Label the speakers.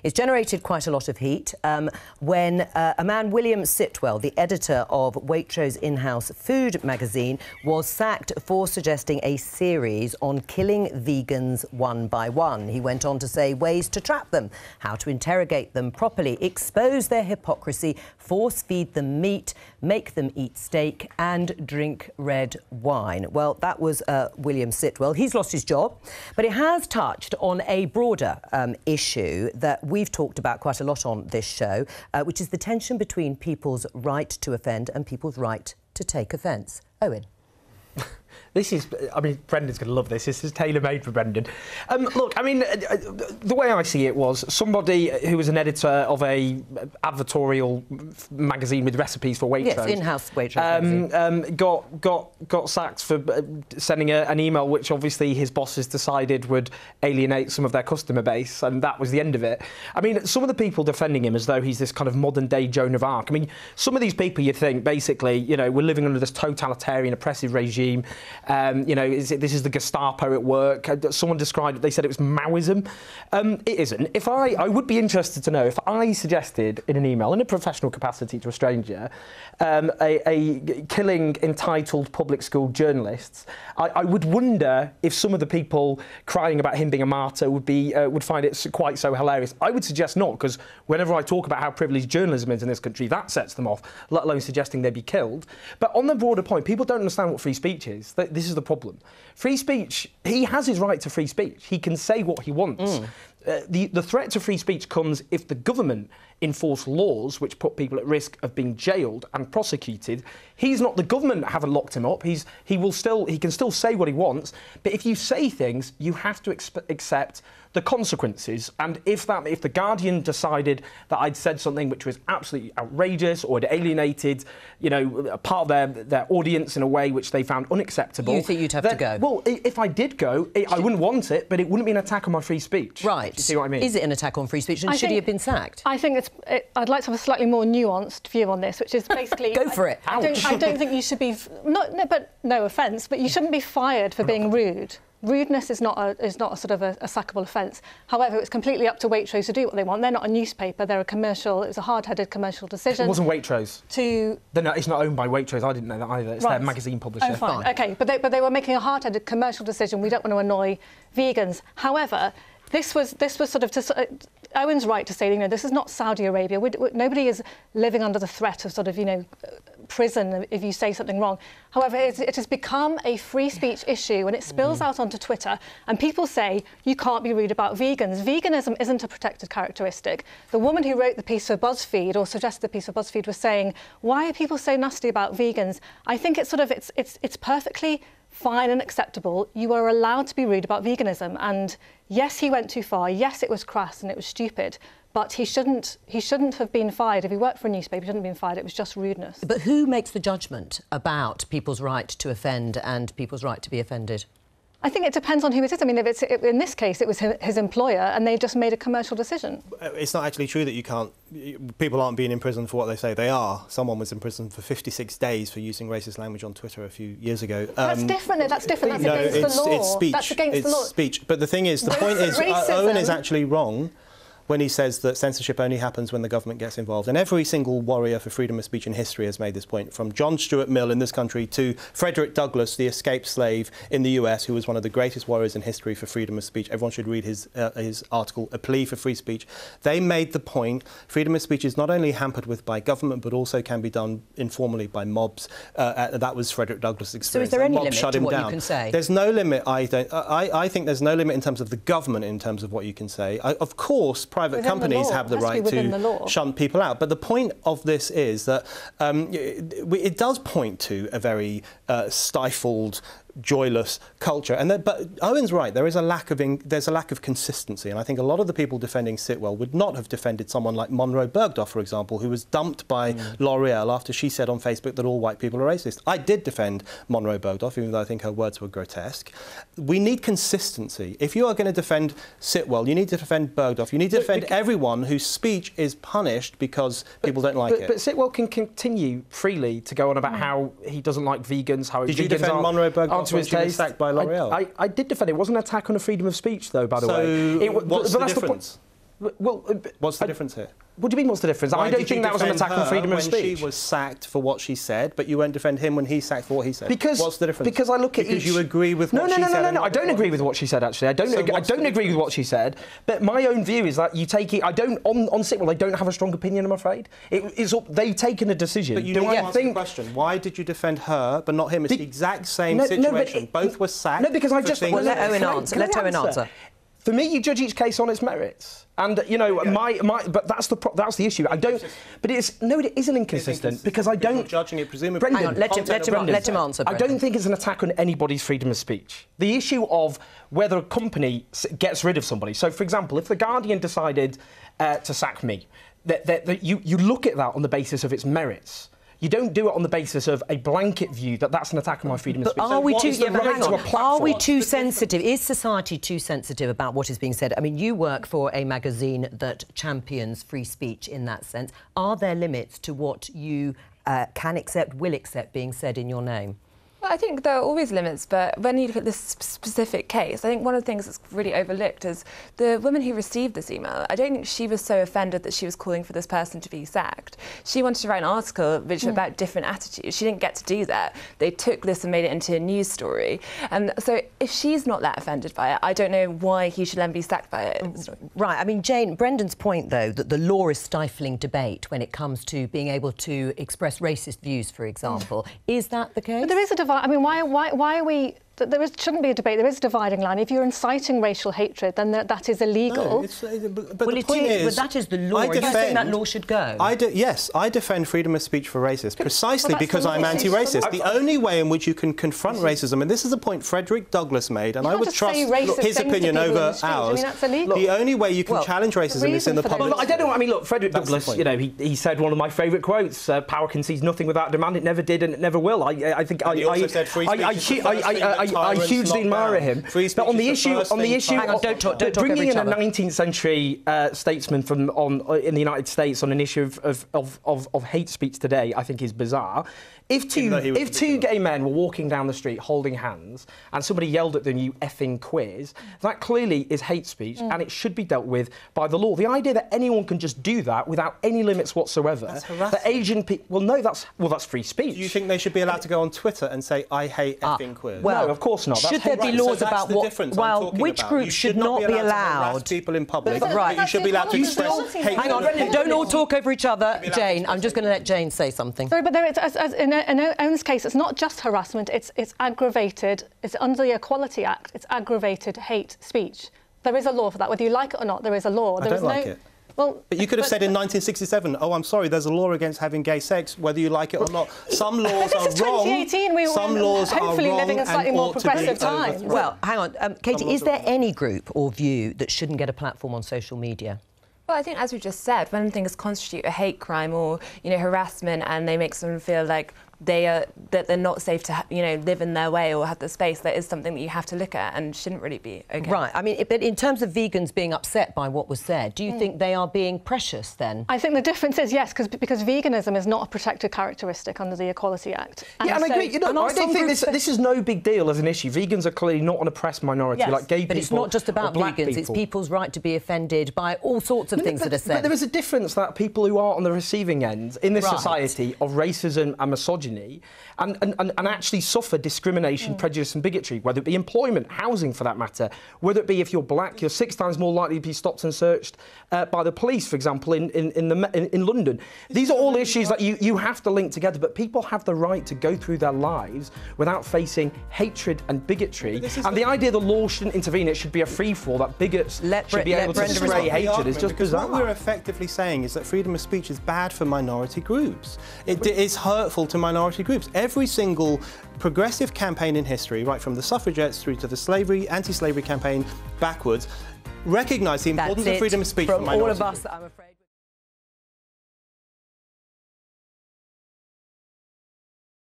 Speaker 1: It's generated quite a lot of heat when a man, William Sitwell, the editor of Waitrose in-house food magazine, was sacked for suggesting a series on killing vegans one by one. He went on to say ways to trap them, how to interrogate them properly, expose their hypocrisy, force-feed them meat, make them eat steak and drink red wine. Well, that was William Sitwell. He's lost his job, but it has touched on a broader issue that we've talked about quite a lot on this show, which is the tension between people's right to offend and people's right to take offence. Owen.
Speaker 2: This is, I mean, Brendan's going to love this. This is tailor-made for Brendan. Look, I mean, the way I see it was somebody who was an editor of a advertorial magazine with recipes for Waitrose.
Speaker 1: Yes, in-house Waitrose.
Speaker 2: Got sacked for sending an email which obviously his bosses decided would alienate some of their customer base, and that was the end of it. I mean, some of the people defending him as though he's this kind of modern-day Joan of Arc. I mean, some of these people you think, basically, you know, we're living under this totalitarian, oppressive regime. You know, this is the Gestapo at work. Someone described it, they said it was Maoism. It isn't. I would be interested to know if I suggested in an email, in a professional capacity to a stranger, a killing entitled public school journalists, I would wonder if some of the people crying about him being a martyr would find it quite so hilarious. I would suggest not, because whenever I talk about how privileged journalism is in this country, that sets them off, let alone suggesting they be killed. But on the broader point, people don't understand what free speech is. This is the problem. Free speech, he has his right to free speech. He can say what he wants. The threat to free speech comes if the government enforce laws which put people at risk of being jailed and prosecuted. He's not, the government haven't locked him up. He can still say what he wants. But if you say things, you have to accept the consequences. And if the Guardian decided that I'd said something which was absolutely outrageous or had alienated, you know, a part of their audience in a way which they found unacceptable,
Speaker 1: you think you'd have to go?
Speaker 2: Well, if I did go, I wouldn't want it, but it wouldn't be an attack on my free speech.
Speaker 1: Right.
Speaker 2: Do you see what I mean?
Speaker 1: Is it an attack on free speech, and should he have been sacked?
Speaker 3: I think I'd like to have a slightly more nuancort view on this, which is basically...
Speaker 1: Go for it.
Speaker 3: I don't think you should be... No offence, but you shouldn't be fired for being rude. Rudeness is not a sort of a sackable offence. However, it's completely up to Waitrose to do what they want. They're not a newspaper. They're a commercial. It was a hard-headed commercial decision.
Speaker 2: It wasn't Waitrose. It's not owned by Waitrose. I didn't know that either. It's their magazine publisher.
Speaker 3: Oh, fine. OK, but they were making a hard-headed commercial decision. We don't want to annoy vegans. However, this was sort of... Owen's right to say, you know, this is not Saudi Arabia. Nobody is living under the threat of sort of, you know, prison if you say something wrong. However, it has become a free speech issue, and it spills out onto Twitter, and people say you can't be rude about vegans. Veganism isn't a protected characteristic. The woman who wrote the piece for BuzzFeed, or suggested the piece for BuzzFeed, was saying, why are people so nasty about vegans? I think it's perfectly fine and acceptable. You are allowed to be rude about veganism, and yes, he went too far. Yes, it was crass and it was stupid, but he shouldn't have been fired. If he worked for a newspaper, he shouldn't have been fired. It was just rudeness. But
Speaker 1: who makes the judgment about people's right to offend and people's right to be offended?
Speaker 3: I think it depends on who it is. I mean, in this case, it was his employer, and they just made a commercial decision. It's
Speaker 4: not actually true that you can't... People aren't being imprisoned for what they say they are. Someone was in prison for 56 days for using racist language on Twitter a few years ago.
Speaker 3: That's different. That's different. That's against the law.
Speaker 4: It's speech.
Speaker 3: That's against the law.
Speaker 4: It's speech. But the thing is, the point is, Owen is actually wrong when he says that censorship only happens when the government gets involved. And every single warrior for freedom of speech in history has made this point, from John Stuart Mill in this country to Frederick Douglass, the escaped slave in the US, who was one of the greatest warriors in history for freedom of speech. Everyone should read his article, A Plea for Free Speech. They made the point, freedom of speech is not only hampered by government, but also can be done informally by mobs. That was Frederick Douglass' experience.
Speaker 1: So is there any limit to what you can say?
Speaker 4: There's no limit, I think there's no limit in terms of the government, in terms of what you can say. Of course, private companies have the right to shunt people out. But the point of this is that it does point to a very stifled, joyless culture. But Owen's right. There's a lack of consistency, and I think a lot of the people defending Sitwell would not have defended someone like Monroe Bergdorf, for example, who was dumped by L'Oreal after she said on Facebook that all white people are racist. I did defend Monroe Bergdorf, even though I think her words were grotesque. We need consistency. If you are going to defend Sitwell, you need to defend Bergdorf. You need to defend everyone whose speech is punished because people don't like it.
Speaker 2: But Sitwell can continue freely to go on about how he doesn't like vegans, how
Speaker 4: did you defend Monroe Bergdorf?
Speaker 2: To his taste.
Speaker 4: Sacked by L'Oreal.
Speaker 2: I did defend it. It wasn't an attack on a freedom of speech, though, by the way.
Speaker 4: What's the difference?
Speaker 2: Well,
Speaker 4: what's the difference here?
Speaker 2: What do you mean, what's the difference? I don't think that was an attack on freedom of speech.
Speaker 4: When she was sacked for what she said, but you won't defend him when he's sacked for what he said. What's the difference?
Speaker 2: Because I look at
Speaker 4: you agree with what she said.
Speaker 2: No. I don't agree with what she said, actually. I don't agree with what she said. But my own view is that you take it... On Sitwell, they don't have a strong opinion, I'm afraid. They've taken a decision.
Speaker 4: But you don't answer the question. Why did you defend her, but not him? It's the exact same situation. Both were sacked.
Speaker 2: No, because I just...
Speaker 1: Well, let Owen answer. Let Owen answer.
Speaker 2: For me, you judge each case on its merits, and you know, but that's the issue. I don't. But it isn't inconsistent because I don't.
Speaker 4: You're judging it presumably.
Speaker 1: Hang on, let him answer.
Speaker 2: I don't think it's an attack on anybody's freedom of speech. The issue of whether a company gets rid of somebody. So, for example, if the Guardian decided to sack me, you look at that on the basis of its merits. You don't do it on the basis of a blanket view that that's an attack on my freedom of speech.
Speaker 1: But are we too sensitive? Is society too sensitive about what is being said? I mean, you work for a magazine that champions free speech in that sense. Are there limits to what you can accept, will accept being said in your name?
Speaker 5: Well, I think there are always limits, but when you look at this specific case, I think one of the things that's really overlooked is the woman who received this email. I don't think she was so offended that she was calling for this person to be sacked. She wanted to write an article which was about different attitudes. She didn't get to do that. They took this and made it into a news story. And so if she's not that offended by it, I don't know why he should then be sacked by it.
Speaker 1: Right. I mean, Jane, Brendan's point, though, that the law is stifling debate when it comes to being able to express racist views, for example. Is that the case?
Speaker 3: But there is a divide. I mean, why are we... There shouldn't be a debate. There is a dividing line. If you're inciting racial hatred, then that is illegal.
Speaker 4: No, but the point is...
Speaker 1: that is the law. You think that law should go?
Speaker 4: Yes, I defend freedom of speech for racists, precisely because I'm anti-racist. The only way in which you can confront racism, and this is a point Frederick Douglass made, and I would trust his opinion over ours.
Speaker 3: I mean, that's illegal.
Speaker 4: The only way you can challenge racism is in the public...
Speaker 2: Well, I don't know. I mean, look, Frederick Douglass, you know, he said one of my favourite quotes, power concedes nothing without demand, it never did and it never will. I think
Speaker 4: he also said free speech
Speaker 2: I hugely admire him. But on the issue,
Speaker 1: hang on, don't talk
Speaker 2: bringing in
Speaker 1: over
Speaker 2: a 19th century statesman in the United States on an issue of hate speech today, I think is bizarre. If two gay men were walking down the street holding hands and somebody yelled at them, "You effing queers," that clearly is hate speech and it should be dealt with by the law. The idea that anyone can just do that without any limits whatsoever, that Asian people... Well, no, that's free speech.
Speaker 4: Do you think they should be allowed to go on Twitter and say, "I hate effing queers"?
Speaker 2: Well, no, of course not.
Speaker 1: Should there be laws about what... Well, which groups should not be allowed?
Speaker 4: People in public.
Speaker 1: Right.
Speaker 4: You should be allowed to express hate.
Speaker 1: Hang on, don't all talk over each other. Jane, I'm just going to let Jane say something.
Speaker 3: Sorry, but there is, as in Owen's case, it's not just harassment, it's aggravated, it's under the Equality Act, it's aggravated hate speech. There is a law for that. Whether you like it or not, there is a law.
Speaker 4: I don't like it. Well, but you could have said in 1967, "Oh, I'm sorry, there's a law against having gay sex, whether you like it or not." Some laws are wrong.
Speaker 3: 2018,
Speaker 4: some laws
Speaker 3: hopefully
Speaker 4: are wrong
Speaker 3: living a slightly more progressive time.
Speaker 1: Well, hang on, Katie, is there any group or view that shouldn't get a platform on social media?
Speaker 5: Well, I think, as we just said, when things constitute a hate crime or, you know, harassment, and they make someone feel like that they're not safe to, you know, live in their way or have the space, that is something that you have to look at and shouldn't really be okay.
Speaker 1: Right. I mean, but in terms of vegans being upset by what was said, do you think they are being precious then?
Speaker 3: I think the difference is, yes, because veganism is not a protected characteristic under the Equality Act.
Speaker 2: And I agree. You know, I don't think this is no big deal as an issue. Vegans are clearly not an oppressed minority like gay people.
Speaker 1: But it's not just about vegans. It's people's right to be offended by all sorts of things that are said.
Speaker 2: But there is a difference that people who are on the receiving end in this society of racism and misogyny and actually suffer discrimination, prejudice and bigotry, whether it be employment, housing for that matter, whether it be if you're black, you're 6 times more likely to be stopped and searched by the police, for example, in London. These are all issues that you have to link together, but people have the right to go through their lives without facing hatred and bigotry. And the idea the law shouldn't intervene, it should be a free-for-all, that bigots should be able to spray hatred is just bizarre.
Speaker 4: What we're effectively saying is that freedom of speech is bad for minority groups. It is hurtful to minority groups. Every single progressive campaign in history, right from the suffragettes through to the anti-slavery campaign backwards, recognise the importance of freedom of speech for minorities.
Speaker 1: From all of us, I'm afraid.